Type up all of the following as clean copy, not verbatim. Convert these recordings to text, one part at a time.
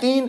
3,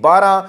12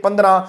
15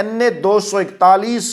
NA 241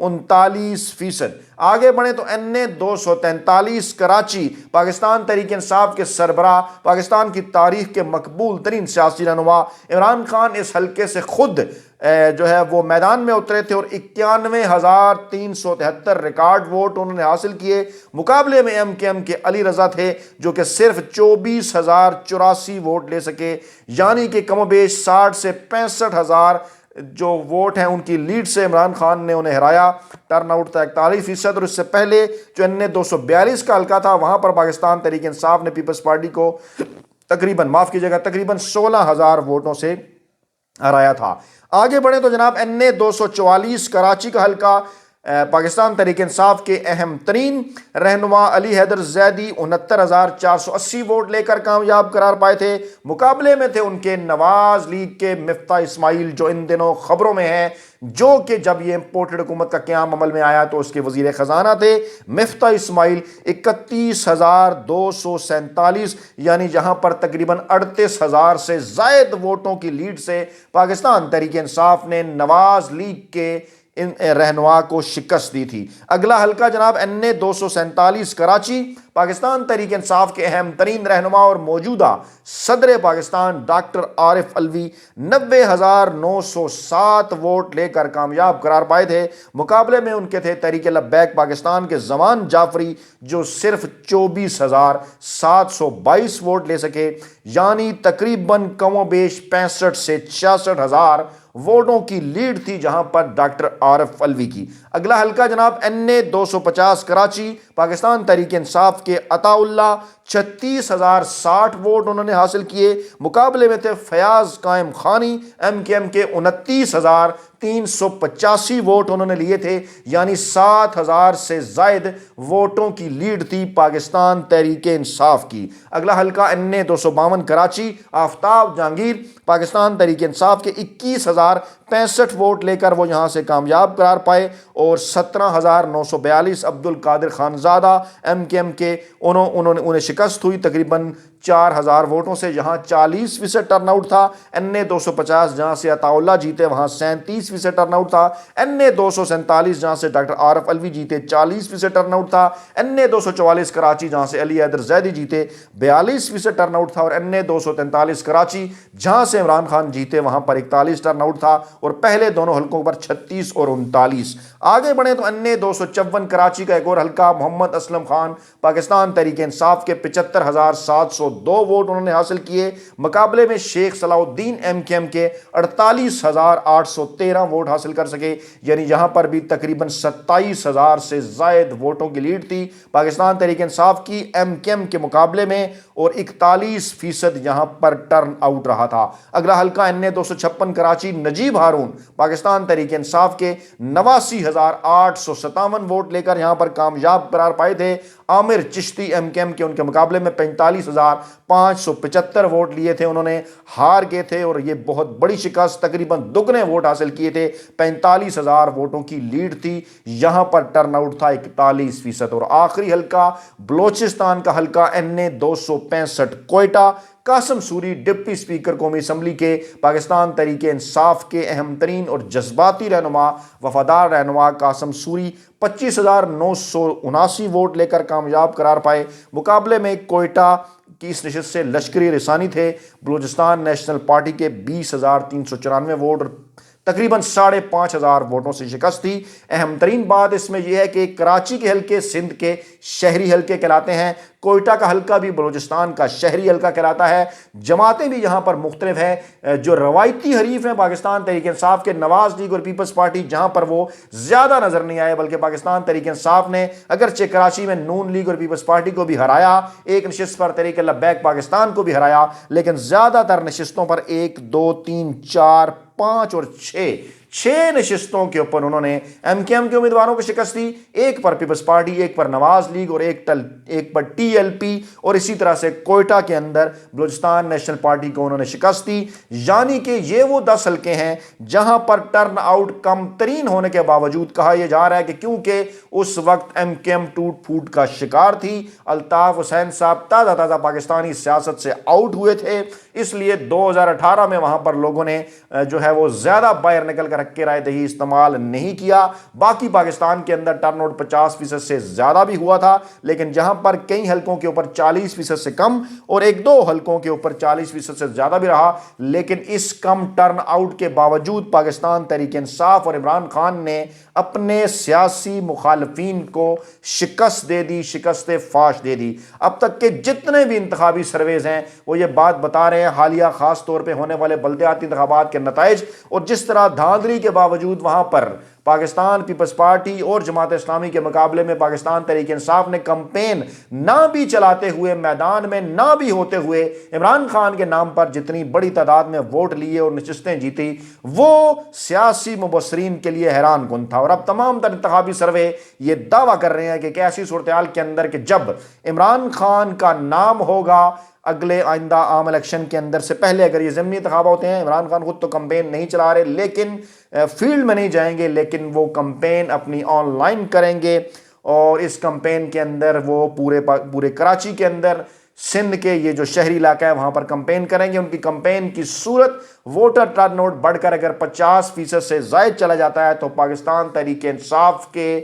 39%। آگے بڑھیں تو NA-243 کراچی، پاکستان تحریک انصاف کے سربراہ، پاکستان کی تاریخ کے مقبول ترین سیاسی رہنما عمران خان اس حلقے سے خود جو ہے وہ میدان میں اترے تھے اور 91,373 ریکارڈ ووٹ انہوں نے حاصل کیے۔ مقابلے میں MKM کے علی رضا تھے جو کہ صرف 24,084 ووٹ لے سکے، یعنی کہ کم و بیش 60 سے 65,000 جو ووٹ ہیں ان کی لیڈ سے عمران خان نے انہیں ہرایا۔ ٹرن آؤٹ تھا 41%، اور اس سے پہلے جو NA-242 کا حلقہ تھا وہاں پر پاکستان تحریک انصاف نے پیپلز پارٹی کو تقریباً 16,000 ووٹوں سے ہرایا تھا۔ آگے بڑھیں تو جناب NA-244 کراچی کا حلقہ، پاکستان تحریک انصاف کے اہم ترین رہنما علی حیدر زیدی 69,480 ووٹ لے کر کامیاب قرار پائے تھے۔ مقابلے میں تھے ان کے نواز لیگ کے مفتاح اسماعیل جو ان دنوں خبروں میں ہیں، جو کہ جب یہ امپورٹڈ حکومت کا قیام عمل میں آیا تو اس کے وزیر خزانہ تھے مفتاح اسماعیل۔ 31,247، یعنی جہاں پر تقریباً 38,000 سے زائد ووٹوں کی لیڈ سے پاکستان تحریک انصاف نے نواز لیگ کے ان رہنما کو شکست دی تھی۔ اگلا حلقہ جناب NA-247 کراچی، پاکستان تحریک انصاف کے اہم ترین رہنما اور موجودہ صدر پاکستان ڈاکٹر عارف علوی 90,907 ووٹ لے کر کامیاب قرار پائے تھے۔ مقابلے میں ان کے تھے تحریک لبیک پاکستان کے زمان جعفری جو صرف 24,722 ووٹ لے سکے، یعنی تقریباً کم و بیش 65 سے 66,000 ووٹوں کی لیڈ تھی جہاں پر ڈاکٹر عارف علوی کی۔ اگلا حلقہ جناب NA-250 کراچی، پاکستان تحریک انصاف کے عطا اللہ 36,060 ووٹ انہوں نے حاصل کیے۔ مقابلے میں تھے فیاض قائم خانی MKM کے 29,385 ووٹ انہوں نے لیے تھے، یعنی 7,000 سے زائد ووٹوں کی لیڈ تھی پاکستان تحریک انصاف کی۔ اگلا حلقہ NA-252 کراچی، آفتاب جہانگیر، پاکستان تحریک انصاف کے 21,065 ووٹ لے کر وہ یہاں سے کامیاب قرار پائے، اور 17,942 عبد القادر خانزادہ MKM کے انہیں شکست ہوئی تقریباً 4,000 ووٹوں سے، جہاں 40% ٹرن آؤٹ تھا۔ NA-250 جہاں سے عطا اللہ جیتے وہاں 37% ٹرن آؤٹ تھا۔ NA-247 جہاں سے ڈاکٹر عارف علوی جیتے 40% ٹرن آؤٹ تھا۔ NA-244 کراچی جہاں سے علی حیدر زیدی جیتے 42% ٹرن آؤٹ تھا، اور NA-243 کراچی جہاں سے عمران خان جیتے وہاں پر 41 ٹرن آؤٹ تھا، اور پہلے دونوں حلقوں پر 36 اور 39۔ آگے بڑھیں تو NA-254 کراچی کا ایک اور حلقہ، محمد اسلم خان، پاکستان تحریک انصاف کے 75,702 ووٹ انہوں نے حاصل کیے۔ مقابلے میں شیخ صلاح الدین MKM کے 48,813 ووٹ حاصل کر سکے، یعنی یہاں پر بھی تقریباً 27,000 سے زائد ووٹوں کی لیڈ تھی پاکستان تحریک انصاف کی MKM کے مقابلے میں، اور 41% یہاں پر ٹرن آؤٹ رہا تھا۔ اگلا حلقہ NA-256 کراچی، نجیب ہارون، پاکستان تحریک انصاف کے 89,857 ووٹ لے کر یہاں پر کامیاب قرار پائے تھے۔ عامر چشتی MKM کے ان کے مقابلے میں 45,575 ووٹ لیے تھے، انہوں نے ہار گئے تھے، اور یہ بہت بڑی شکست، تقریباً دگنے ووٹ حاصل کیے تھے، 45,000 ووٹوں کی لیڈ تھی، یہاں پر ٹرن آؤٹ تھا 41%۔ اور آخری حلقہ بلوچستان کا حلقہ NA-265 Quetta, Qasim sorry, deputy speaker قومی اسمبلی کے پاکستان تحریک انصاف کے اہم ترین اور جذباتی رہنما، وفادار رہنما قاسم سوری 25,979 ووٹ لے کر کامیاب قرار پائے۔ مقابلے میں کوئٹہ کی اس نشست سے لشکری رسانی تھے بلوچستان نیشنل پارٹی کے 20,394 ووٹ، تقریباً 5,500 ووٹوں سے شکست تھی۔ اہم ترین بات اس میں یہ ہے کہ کراچی کے حلقے سندھ کے شہری حلقے کہلاتے ہیں، کوئٹہ کا حلقہ بھی بلوچستان کا شہری حلقہ کہلاتا ہے۔ جماعتیں بھی یہاں پر مختلف ہیں، جو روایتی حریف ہیں پاکستان تحریک انصاف کے نواز لیگ اور پیپلز پارٹی، جہاں پر وہ زیادہ نظر نہیں آئے، بلکہ پاکستان تحریک انصاف نے اگرچہ کراچی میں نون لیگ اور پیپلز پارٹی کو بھی ہرایا، ایک نشست پر تحریک لبیک پاکستان کو بھی ہرایا، لیکن زیادہ تر نشستوں پر 1 2 3 4 5 اور 6 نشستوں کے اوپر انہوں نے MKM کے امیدواروں کو شکست دی، ایک پر پیپلز پارٹی، ایک پر نواز لیگ اور ایک پر TLP، اور اسی طرح سے کوئٹہ کے اندر بلوچستان نیشنل پارٹی کو انہوں نے شکست دی۔ یعنی کہ یہ وہ 10 حلقے ہیں جہاں پر ٹرن آؤٹ کم ترین ہونے کے باوجود کہا یہ جا رہا ہے کہ کیونکہ اس وقت MKM ٹوٹ پھوٹ کا شکار تھی، الطاف حسین صاحب تازہ پاکستانی سیاست سے آؤٹ ہوئے تھے، اس لیے 2018 میں وہاں پر لوگوں نے جو ہے وہ زیادہ باہر نکل کر رکھ کے رائے دہی استعمال نہیں کیا. باقی پاکستان کے اندر ٹرن آؤٹ 50% سے زیادہ بھی ہوا تھا, لیکن جہاں پر کئی حلقوں کے اوپر 40% سے کم اور ایک دو حلقوں کے اوپر 40% سے زیادہ بھی رہا, لیکن اس کم ٹرن آؤٹ کے باوجود پاکستان تحریک انصاف اور عمران خان نے اپنے سیاسی مخالفین کو شکست دے دی, شکست فاش دے دی. اب تک کے جتنے بھی انتخابی سرویز ہیں وہ یہ بات بتا رہے ہیں, حالیہ خاص طور پہ ہونے والے بلدیاتی انتخابات کے نتائج اور جس طرح دھاندلی کے باوجود وہاں پر پاکستان پیپلز پارٹی اور جماعت اسلامی کے مقابلے میں پاکستان تحریک انصاف نے کمپین نہ بھی چلاتے ہوئے, میدان میں نہ بھی ہوتے ہوئے عمران خان کے نام پر جتنی بڑی تعداد میں ووٹ لیے اور نشستیں جیتی, وہ سیاسی مبصرین کے لیے حیران کن تھا. اور اب تمام تر انتخابی سروے یہ دعویٰ کر رہے ہیں کہ ایسی صورتحال کے اندر کہ جب عمران خان کا نام ہوگا اگلے آئندہ عام الیکشن کے اندر سے پہلے, اگر یہ ضمنی انتخاب ہوتے ہیں, عمران خان خود تو کمپین نہیں چلا رہے لیکن فیلڈ میں نہیں جائیں گے, لیکن وہ کمپین اپنی آن لائن کریں گے اور اس کمپین کے اندر وہ پورے کراچی کے اندر, سندھ کے یہ جو شہری علاقہ ہے وہاں پر کمپین کریں گے. ان کی کمپین کی صورت ووٹر ٹرن آؤٹ بڑھ کر اگر 50% سے زائد چلا جاتا ہے تو پاکستان تحریک انصاف کے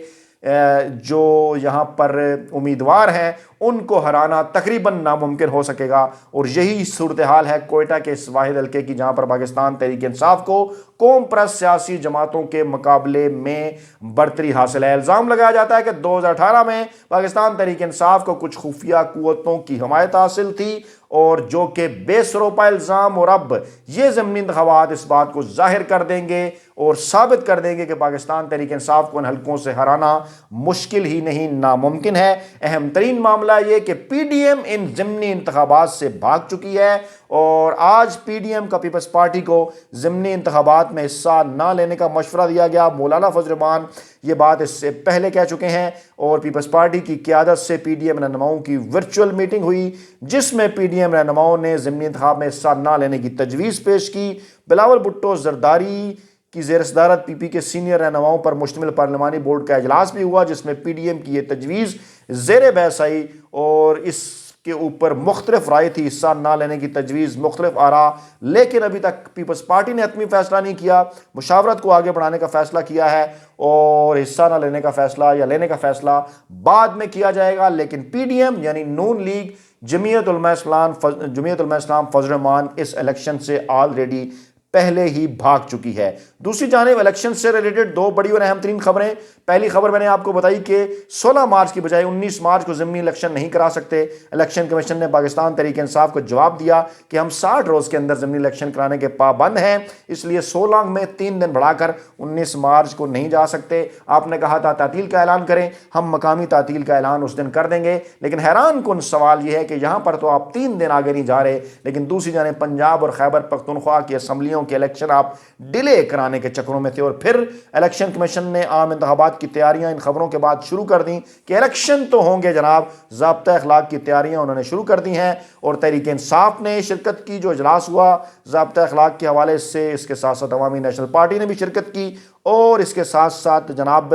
جو یہاں پر امیدوار ہیں ان کو ہرانا تقریباً ناممکن ہو سکے گا. اور یہی صورتحال ہے کوئٹہ کے اس واحد حلقے کی جہاں پر پاکستان تحریک انصاف کو قوم پرست سیاسی جماعتوں کے مقابلے میں برتری حاصل ہے. الزام لگایا جاتا ہے کہ 2018 میں پاکستان تحریک انصاف کو کچھ خفیہ قوتوں کی حمایت حاصل تھی اور جو کہ بے سروپا الزام, اور اب یہ ضمنی انتخابات اس بات کو ظاہر کر دیں گے اور ثابت کر دیں گے کہ پاکستان تحریک انصاف کو ان حلقوں سے ہرانا مشکل ہی نہیں ناممکن ہے. اہم ترین معاملہ یہ کہ پی ڈی ایم ان ضمنی انتخابات سے بھاگ چکی ہے اور آج پی ڈی ایم کا پیپلز پارٹی کو ضمنی انتخابات میں حصہ نہ لینے کا مشورہ دیا گیا. مولانا فضل الرحمان یہ بات اس سے پہلے کہہ چکے ہیں اور پیپلز پارٹی کی قیادت سے پی ڈی ایم رہنماؤں کی ورچوئل میٹنگ ہوئی جس میں پی ڈی ایم رہنماؤں نے ضمنی انتخاب میں حصہ نہ لینے کی تجویز پیش کی. بلاول بھٹو زرداری کی زیر صدارت پی پی کے سینئر رہنماؤں پر مشتمل پارلیمانی بورڈ کا اجلاس بھی ہوا جس میں پی ڈی ایم کی یہ تجویز زیر بحث آئی اور اس کے اوپر مختلف رائے تھی, حصہ نہ لینے کی تجویز, مختلف آراء, لیکن ابھی تک پیپلز پارٹی نے حتمی فیصلہ نہیں کیا. مشاورت کو آگے بڑھانے کا فیصلہ کیا ہے اور حصہ نہ لینے کا فیصلہ یا لینے کا فیصلہ بعد میں کیا جائے گا. لیکن پی ڈی ایم یعنی نون لیگ جمعیت علماء اسلام فضل الرحمان اس الیکشن سے آلریڈی پہلے ہی بھاگ چکی ہے. دوسری جانب الیکشن سے ریلیٹڈ دو بڑی اور اہم ترین خبریں. پہلی خبر میں نے آپ کو بتائی کہ 16 مارچ کی بجائے 19 مارچ کو ضمنی الیکشن نہیں کرا سکتے. الیکشن کمیشن نے پاکستان تحریک انصاف کو جواب دیا کہ ہم 60 روز کے اندر ضمنی الیکشن کرانے کے پابند ہیں, اس لیے 16 میں 3 دن بڑھا کر 19 مارچ کو نہیں جا سکتے. آپ نے کہا تھا تعطیل کا اعلان کریں, ہم مقامی تعطیل کا اعلان اس دن کر دیں گے, لیکن حیران کن سوال یہ ہے کہ یہاں پر تو آپ 3 دن آگے نہیں جا رہے, لیکن دوسری جانب پنجاب اور خیبر پختونخوا کی اسمبلیوں کے الیکشن آپ ڈیلے کرانے کے چکروں میں تھے. اور پھر الیکشن کمیشن نے عام انتخابات کی تیاریاں ان خبروں کے بعد شروع کر دیں کہ الیکشن تو ہوں گے جناب, ضابطہ اخلاق کی تیاریاں انہوں نے شروع کر دی ہیں. اور تحریک انصاف نے شرکت کی, جو اجلاس ہوا ضابطہ اخلاق کے حوالے سے, اس کے ساتھ ساتھ عوامی نیشنل پارٹی نے بھی شرکت کی اور اس کے ساتھ ساتھ جناب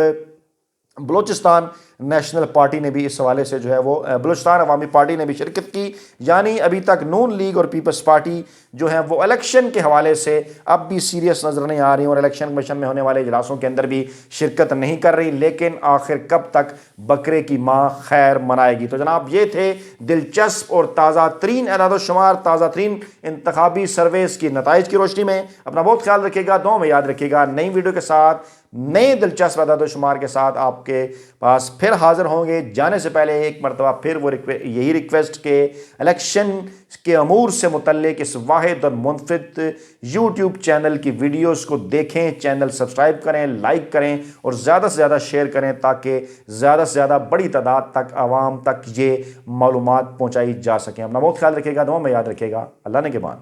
بلوچستان نیشنل پارٹی نے بھی اس حوالے سے جو ہے وہ بلوچستان عوامی پارٹی نے بھی شرکت کی. یعنی ابھی تک نون لیگ اور پیپلز پارٹی جو ہیں وہ الیکشن کے حوالے سے اب بھی سیریس نظر نہیں آ رہی اور الیکشن کمیشن میں ہونے والے اجلاسوں کے اندر بھی شرکت نہیں کر رہی. لیکن آخر کب تک بکرے کی ماں خیر منائے گی؟ تو جناب یہ تھے دلچسپ اور تازہ ترین اعداد و شمار, تازہ ترین انتخابی سرویز کی نتائج کی روشنی میں. اپنا بہت خیال رکھیے گا, دعاؤں میں یاد رکھیے گا. نئی ویڈیو کے ساتھ, نئے دلچسپ اعداد و شمار کے ساتھ آپ کے پاس پھر حاضر ہوں گے. جانے سے پہلے ایک مرتبہ پھر وہ یہی ریکویسٹ کہ الیکشن کے امور سے متعلق اس واحد اور منفرد یوٹیوب چینل کی ویڈیوز کو دیکھیں, چینل سبسکرائب کریں, لائک کریں اور زیادہ سے زیادہ شیئر کریں تاکہ زیادہ سے زیادہ بڑی تعداد تک, عوام تک یہ معلومات پہنچائی جا سکیں. اپنا بہت خیال رکھیے گا, دعاؤں میں یاد رکھیے گا. اللہ نے کے بان.